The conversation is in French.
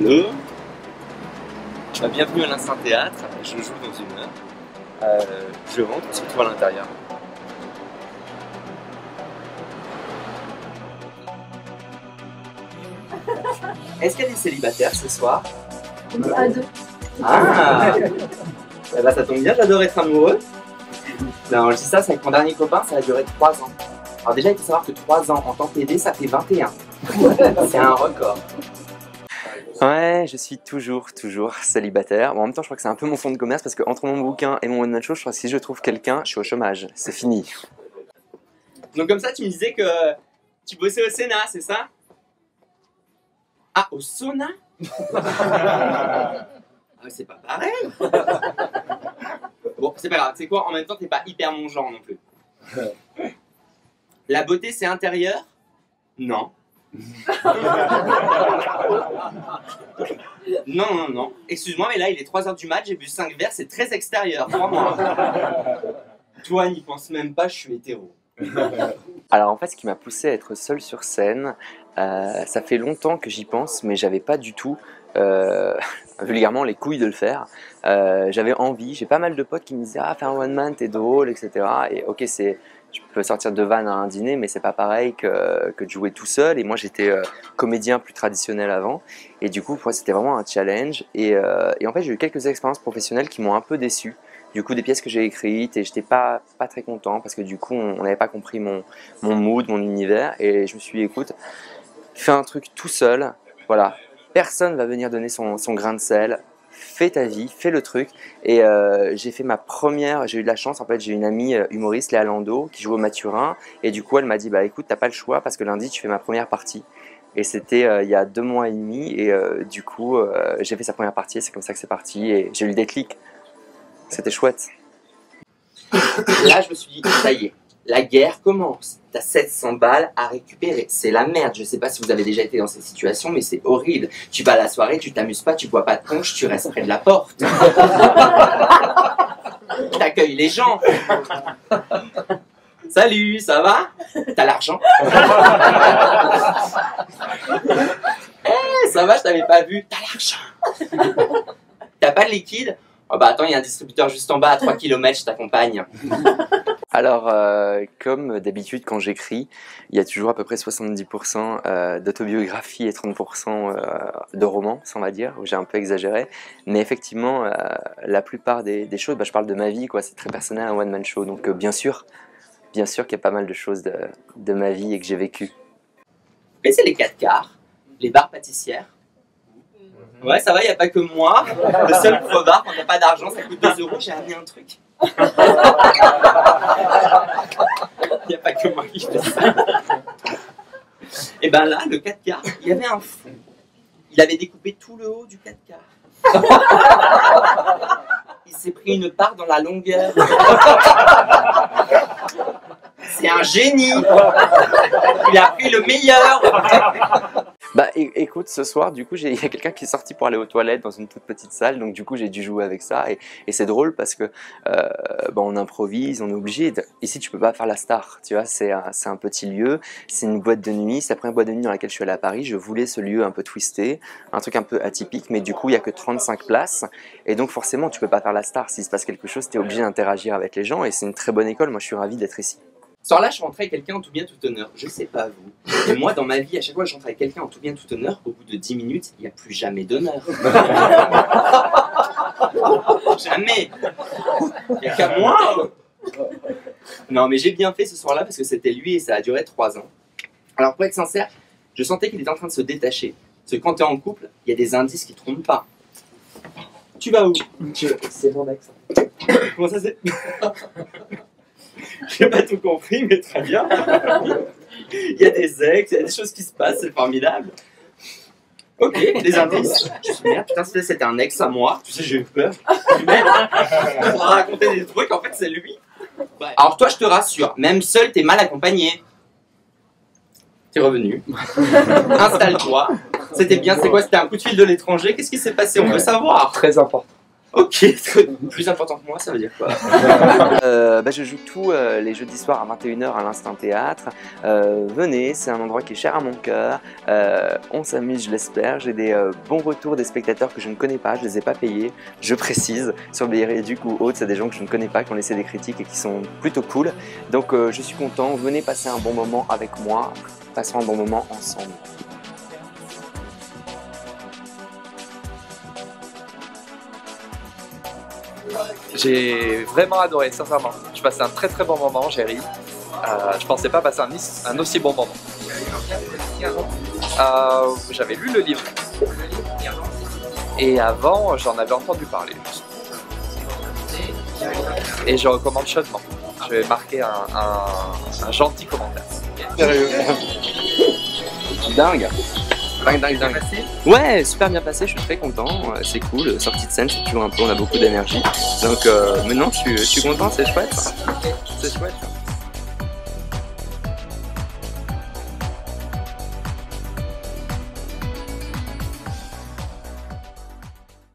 Allô. Bienvenue à l'Instant Théâtre, je joue dans une heure. Je rentre, on se retrouve à l'intérieur. Est-ce qu'il y a des célibataires ce soir? À deux. Ah. Eh ben, ça tombe bien, j'adore être amoureux. Non, je dis ça, c'est avec mon dernier copain, ça a duré 3 ans. Alors déjà, il faut savoir que 3 ans en temps PD, ça fait 21. C'est un record. Ouais, je suis toujours célibataire. Bon, en même temps, je crois que c'est un peu mon fond de commerce parce que entre mon bouquin et mon one man show, je crois que si je trouve quelqu'un, je suis au chômage. C'est fini. Donc comme ça, tu me disais que tu bossais au Sénat, c'est ça? Ah, au sauna? Ah, c'est pas pareil. Bon, c'est pas grave. C'est quoi? En même temps, t'es pas hyper mon genre non plus. La beauté, c'est intérieur? Non. Non. Excuse-moi, mais là, il est 3h du mat, j'ai bu 5 verres, c'est très extérieur, crois-moi. Toi, n'y pense même pas, je suis hétéro. Alors en fait, ce qui m'a poussé à être seul sur scène, ça fait longtemps que j'y pense, mais j'avais pas du tout, vulgairement, les couilles de le faire. J'avais envie, j'ai pas mal de potes qui me disaient « Ah, fais un one man, t'es drôle, etc. » Et ok, je peux sortir de vanne à un dîner, mais c'est pas pareil que de jouer tout seul. Et moi, j'étais comédien plus traditionnel avant. Et du coup, pour moi, c'était vraiment un challenge. Et en fait, j'ai eu quelques expériences professionnelles qui m'ont un peu déçu. Du coup, des pièces que j'ai écrites et j'étais pas très content parce que du coup, on n'avait pas compris mon mood, mon univers. Et je me suis dit, écoute, fais un truc tout seul. Voilà, personne va venir donner son grain de sel. Fais ta vie, fais le truc. Et j'ai fait ma première, j'ai eu de la chance, en fait, j'ai une amie humoriste, Léa Landau, qui joue au Mathurin. Et du coup, elle m'a dit, bah écoute, t'as pas le choix parce que lundi, tu fais ma première partie. Et c'était il y a 2 mois et demi. Et du coup, j'ai fait sa première partie et c'est comme ça que c'est parti. Et j'ai eu le déclic. C'était chouette. Là, je me suis dit, ça y est, la guerre commence. T'as 700 balles à récupérer. C'est la merde. Je sais pas si vous avez déjà été dans cette situation, mais c'est horrible. Tu vas à la soirée, tu t'amuses pas, tu bois pas de punch, tu restes près de la porte. T'accueilles les gens. Salut, ça va? T'as l'argent? Hey, ça va, je t'avais pas vu. T'as l'argent? T'as pas de liquide? Oh bah attends, il y a un distributeur juste en bas à 3 km, je t'accompagne. Alors, comme d'habitude quand j'écris, il y a toujours à peu près 70% d'autobiographie et 30% de romance, on va dire, où j'ai un peu exagéré. Mais effectivement, la plupart des choses, bah, je parle de ma vie, quoi. C'est très personnel, un one-man show. Donc bien sûr qu'il y a pas mal de choses de ma vie et que j'ai vécu. Mais c'est les 4 quarts, les bars pâtissières. Ouais, ça va, il n'y a pas que moi. Le seul crevard, quand t'as pas d'argent, ça coûte 2 €, j'ai amené un truc. Il n'y a pas que moi qui fais ça. Et ben là, le 4 quarts, il y avait un fou. Il avait découpé tout le haut du 4 quarts. Il s'est pris une part dans la longueur. C'est un génie. Il a pris le meilleur. Bah écoute, ce soir, du coup, il y a quelqu'un qui est sorti pour aller aux toilettes dans une toute petite salle, donc du coup, j'ai dû jouer avec ça, et c'est drôle parce que on improvise, on est obligé. Ici, tu peux pas faire la star, tu vois, c'est un petit lieu, c'est une boîte de nuit, c'est la première boîte de nuit dans laquelle je suis allé à Paris, je voulais ce lieu un peu twisté, un truc un peu atypique, mais du coup, il y a que 35 places, et donc forcément, tu peux pas faire la star. S'il se passe quelque chose, tu es obligé d'interagir avec les gens, et c'est une très bonne école, moi je suis ravi d'être ici. Ce soir-là, je rentrais avec quelqu'un en tout bien, tout honneur. Je sais pas vous. Et moi, dans ma vie, à chaque fois que je rentre avec quelqu'un en tout bien, tout honneur, au bout de 10 minutes, il n'y a plus jamais d'honneur. Jamais. Il n'y a qu'à moi. Non, mais j'ai bien fait ce soir-là parce que c'était lui et ça a duré 3 ans. Alors, pour être sincère, je sentais qu'il était en train de se détacher. Parce que quand tu es en couple, il y a des indices qui ne trompent pas. Tu vas où? C'est mon ex. Comment ça c'est? J'ai pas tout compris, mais très bien. Il y a des ex, il y a des choses qui se passent, c'est formidable. Ok, des indices. Je me suis dit, merde, putain, c'était un ex à moi. Tu sais, j'ai eu peur. On va raconter des trucs, en fait, c'est lui. Alors, toi, je te rassure, même seul, t'es mal accompagné. T'es revenu. Installe-toi. C'était bien, c'est quoi? C'était un coup de fil de l'étranger. Qu'est-ce qui s'est passé? On veut savoir. Très important. Ok, plus important que moi, ça veut dire quoi? Je joue tous les jeudis soirs à 21h à l'Instinct Théâtre. Venez, c'est un endroit qui est cher à mon cœur. On s'amuse, je l'espère. J'ai des bons retours des spectateurs que je ne connais pas, je les ai pas payés, je précise. Sur Billet-Réduc ou autres, c'est des gens que je ne connais pas, qui ont laissé des critiques et qui sont plutôt cool. Donc je suis content, venez passer un bon moment avec moi, passons un bon moment ensemble. J'ai vraiment adoré, sincèrement. Je passais un très bon moment, j'ai ri. Je pensais pas passer un aussi bon moment. J'avais lu le livre. Et avant, j'en avais entendu parler. Et je recommande chaudement. Je vais marquer un gentil commentaire. Dingue. Dingue. Ouais, super bien passé, je suis très content, c'est cool, sortie de scène, c'est toujours un peu, on a beaucoup d'énergie. Donc maintenant je suis content, c'est chouette. C'est chouette.